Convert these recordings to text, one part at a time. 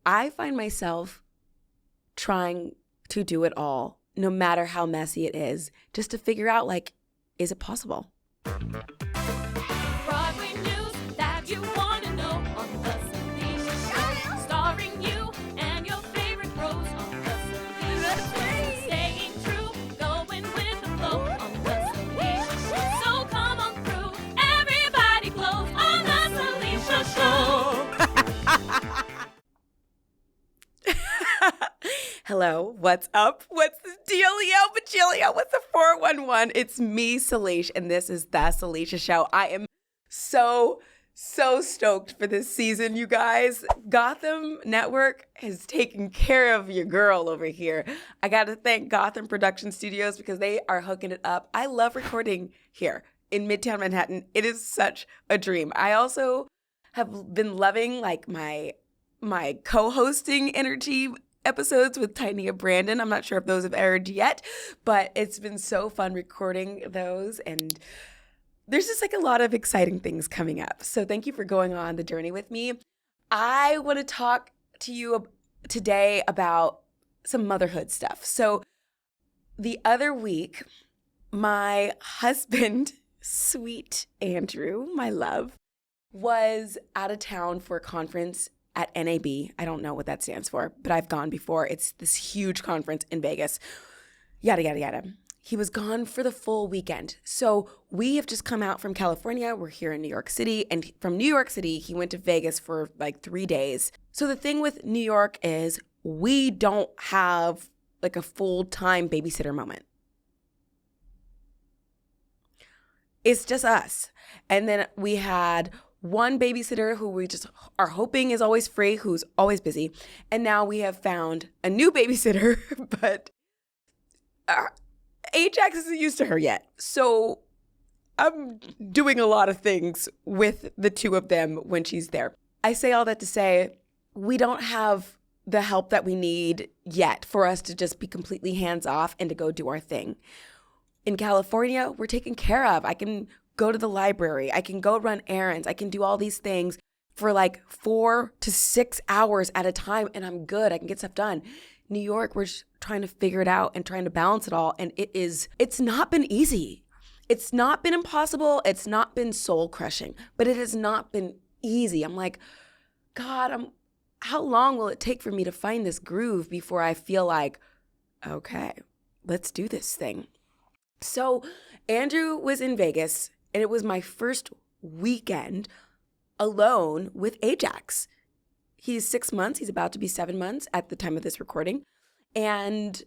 I find myself trying to do it all, no matter how messy it is, just to figure out, like, is it possible? Broadway news that you want to know on the Salisha Show. Starring you and your favorite pros on the Salisha Show. Staying true, going with the flow on the Salisha Show. So come on through, everybody glows on the Salisha Show. Hello, what's up? What's the dealio, bajilio? What's the 411? It's me, Salisha, and this is the Salisha Show. I am so stoked for this season, you guys. Gotham Network has taken care of your girl over here. I got to thank Gotham Production Studios because they are hooking it up. I love recording here in Midtown Manhattan. It is such a dream. I also have been loving like my co-hosting energy episodes with Tanya Brandon. I'm not sure if those have aired yet, but it's been so fun recording those, and there's just like a lot of exciting things coming up. So thank you for going on the journey with me. I want to talk to you today about some motherhood stuff. So the other week, my husband, sweet Andrew, my love, was out of town for a conference at NAB. I don't know what that stands for, but I've gone before. It's this huge conference in Vegas. Yada, yada, yada. He was gone for the full weekend. So we have just come out from California. We're here in New York City. And from New York City, he went to Vegas for like 3 days. So the thing with New York is we don't have like a full-time babysitter moment. It's just us. And then we had one babysitter who we just are hoping is always free, who's always busy. And now we have found a new babysitter, but Ajax isn't used to her yet. So I'm doing a lot of things with the two of them when she's there. I say all that to say we don't have the help that we need yet for us to just be completely hands off and to go do our thing. In California, we're taken care of. I can go to the library. I can go run errands. I can do all these things for like 4 to 6 hours at a time, and I'm good. I can get stuff done. New York, we're just trying to figure it out and trying to balance it all, and it's not been easy. It's not been impossible. It's not been soul-crushing, but it has not been easy. I'm like, God, how long will it take for me to find this groove before I feel like, okay, let's do this thing? So Andrew was in Vegas, and it was my first weekend alone with Ajax. He's 6 months. He's about to be 7 months at the time of this recording. And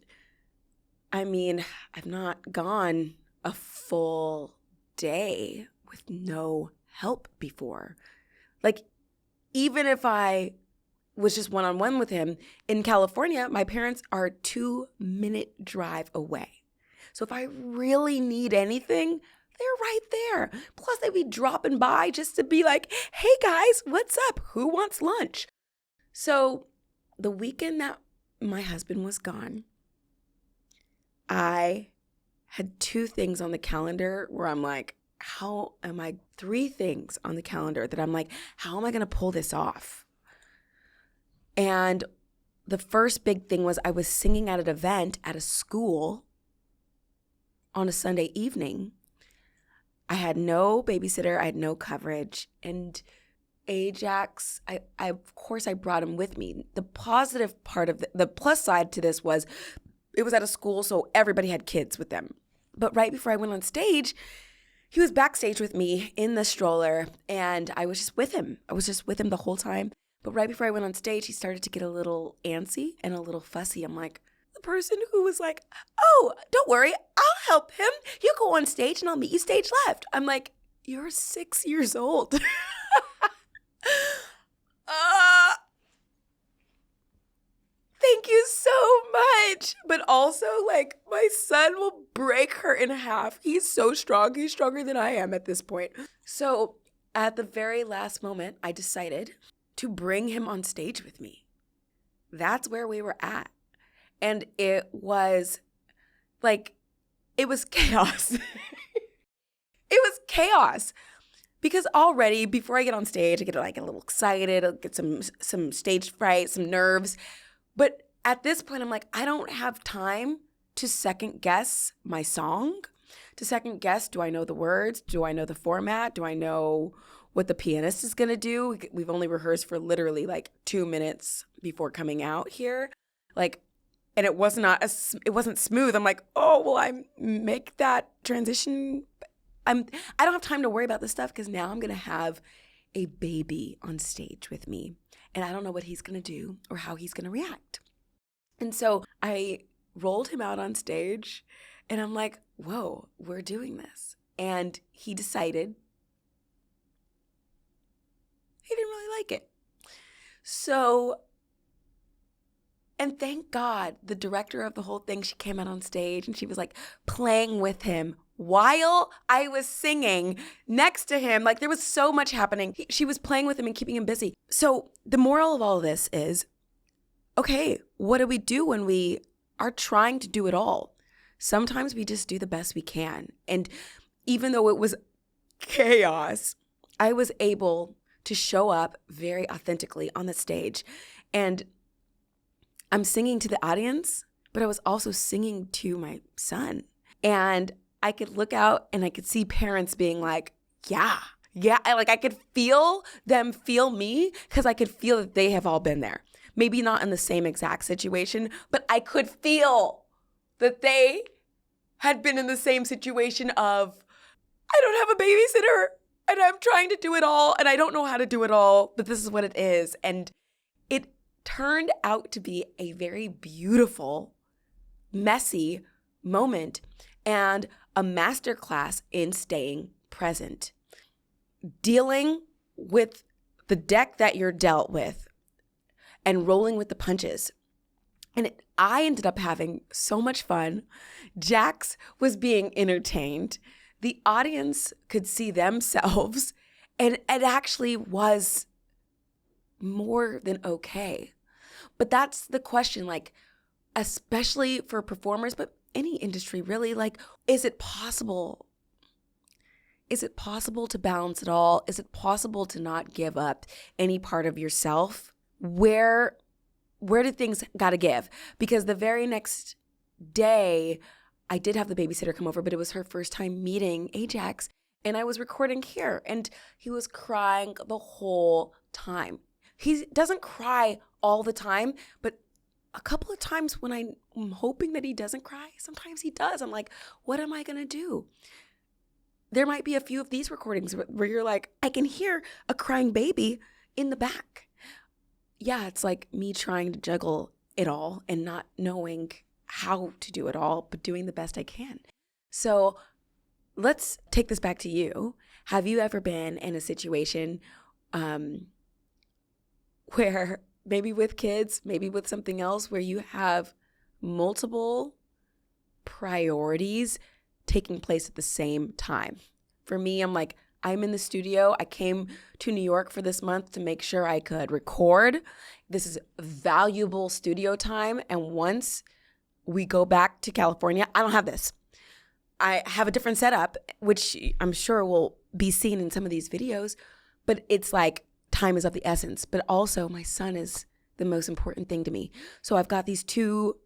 I mean, I've not gone a full day with no help before. Like, even if I was just one-on-one with him, in California, my parents are a 2-minute drive away. So if I really need anything, they're right there. Plus, they'd be dropping by just to be like, hey guys, what's up? Who wants lunch? So the weekend that my husband was gone, I had 2 things on the calendar where I'm like, 3 things on the calendar that I'm like, how am I going to pull this off? And the first big thing was I was singing at an event at a school on a Sunday evening. I had no babysitter. I had no coverage. And Ajax, of course I brought him with me. The positive part of the plus side to this was it was at a school, so everybody had kids with them. But right before I went on stage, he was backstage with me in the stroller, and I was just with him. I was just with him the whole time. But right before I went on stage, he started to get a little antsy and a little fussy. I'm like, the person who was like, oh, don't worry, I'll help him. You go on stage and I'll meet you stage left. I'm like, you're 6 years old. Thank you so much. But also, like, my son will break her in half. He's so strong. He's stronger than I am at this point. So at the very last moment, I decided to bring him on stage with me. That's where we were at. And it was chaos. It was chaos Because already before I get on stage, I get like a little excited, I'll get some stage fright, some nerves. But at this point, I'm like, I don't have time to second guess my song, to second guess, do I know the words? Do I know the format? Do I know what the pianist is going to do? We've only rehearsed for literally like 2 minutes before coming out here. Like, and it wasn't smooth. I'm like, oh, will I make that transition? I don't have time to worry about this stuff because now I'm going to have a baby on stage with me. And I don't know what he's going to do or how he's going to react. And so I rolled him out on stage and I'm like, whoa, we're doing this. And he decided he didn't really like it. So, and thank God the director of the whole thing, she came out on stage and she was like playing with him while I was singing next to him. Like there was so much happening. She was playing with him and keeping him busy. So the moral of all of this is, okay, what do we do when we are trying to do it all? Sometimes we just do the best we can. And even though it was chaos, I was able to show up very authentically on the stage. And I'm singing to the audience, but I was also singing to my son. And I could look out and I could see parents being like, yeah. I could feel them feel me because I could feel that they have all been there. Maybe not in the same exact situation, but I could feel that they had been in the same situation of, I don't have a babysitter and I'm trying to do it all and I don't know how to do it all, but this is what it is. And it turned out to be a very beautiful, messy moment and a masterclass in staying present. Dealing with the deck that you're dealt with and rolling with the punches. And I ended up having so much fun. Jax was being entertained. The audience could see themselves, and it actually was more than okay. But that's the question, like, especially for performers, but any industry really, like, is it possible? Is it possible to balance it all? Is it possible to not give up any part of yourself? Where did things gotta give? Because the very next day, I did have the babysitter come over, but it was her first time meeting Ajax, and I was recording here, and he was crying the whole time. He doesn't cry all the time, but a couple of times when I'm hoping that he doesn't cry, sometimes he does. I'm like, what am I gonna do? There might be a few of these recordings where you're like, I can hear a crying baby in the back. Yeah, it's like me trying to juggle it all and not knowing how to do it all, but doing the best I can. So let's take this back to you. Have you ever been in a situation where maybe with kids, maybe with something else, where you have multiple priorities taking place at the same time? For me, I'm like, I'm in the studio. I came to New York for this month to make sure I could record. This is valuable studio time. And once we go back to California, I don't have this. I have a different setup, which I'm sure will be seen in some of these videos. But it's like time is of the essence. But also my son is the most important thing to me. So I've got these two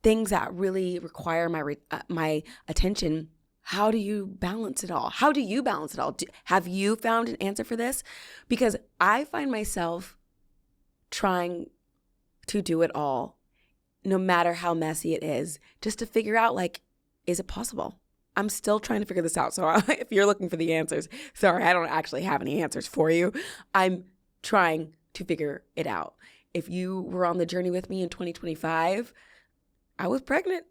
things that really require my attention. How do you balance it all? How do you balance it all? Have you found an answer for this? Because I find myself trying to do it all, no matter how messy it is, just to figure out, like, is it possible? I'm still trying to figure this out. So if you're looking for the answers, sorry, I don't actually have any answers for you. I'm trying to figure it out. If you were on the journey with me in 2025, I was pregnant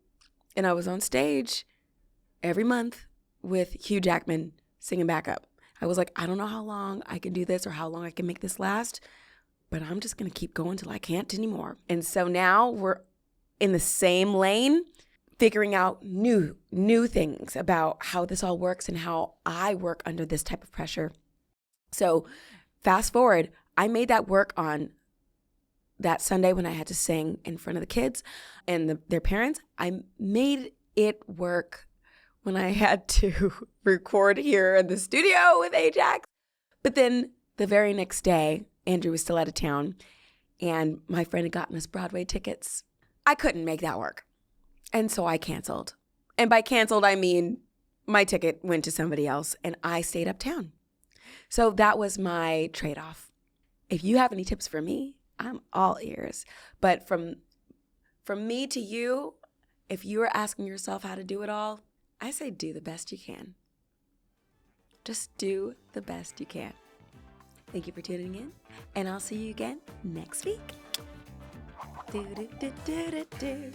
and I was on stage every month with Hugh Jackman singing backup. I was like, I don't know how long I can do this or how long I can make this last, but I'm just going to keep going till I can't anymore. And so now we're in the same lane, figuring out new things about how this all works and how I work under this type of pressure. So fast forward, I made that work on that Sunday when I had to sing in front of the kids and their parents. I made it work when I had to record here in the studio with Ajax. But then the very next day, Andrew was still out of town, and my friend had gotten us Broadway tickets. I couldn't make that work. And so I canceled. And by canceled, I mean my ticket went to somebody else, and I stayed uptown. So that was my trade-off. If you have any tips for me, I'm all ears. But from me to you, if you are asking yourself how to do it all, I say do the best you can. Just do the best you can. Thank you for tuning in, and I'll see you again next week. Do, do, do, do, do, do.